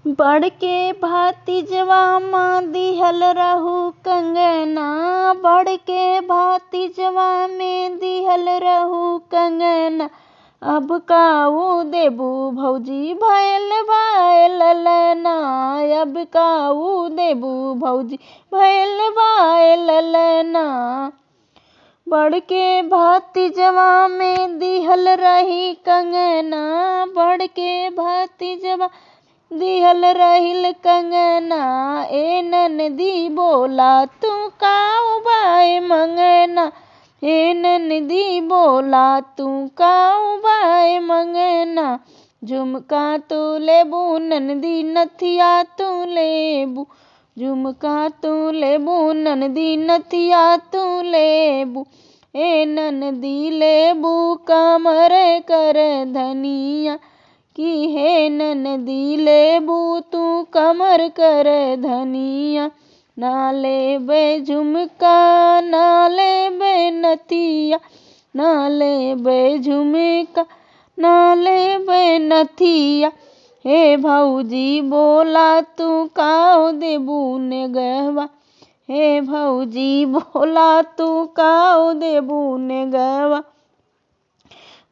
बड़के भातिजवा में दिहल रहू कंगना, बड़के भातिजवा में दिहल रहू कंगना। अब काऊ देबू भौजी भैल बाय ललना, अब काऊ देबू भौजी भैल बाय ललना। बड़के भातिजवा में दिहल रही कंगना, बड़के भातिजवा दिहल रहिल कंगना। ए ननदी बोला तू काऊ बाय मंगना, ए ननदी बोला तू काऊ बाय मंगना। झुमका तू लेबू ननदी नथिया तू लेबू, झुमका तू लेबू ननदी नथिया तू लेबू। ए ननदी लेबू कमर कर धनिया, कि हे ननदी लेबू तू कमर कर धनिया। ना लेबे झुमका ना लेबे नथिया, ना लेबे झुमका ना लेबे नथिया। हे भौजी बोला तू काऊ देबू ने गहवा, हे भौजी बोला तू काऊ देबू ने गहवा।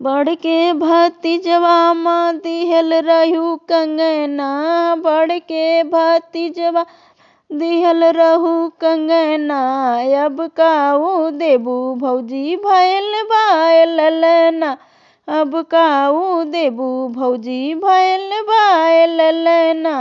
बड़के भतीजवा में दिहल रहू कंगना, बड़के भतीजवा दिहल रहू कंगना। अब काऊ देबू भौजी भैल बाय ललना, अब काऊ देबू भौजी भैल बाय ललना।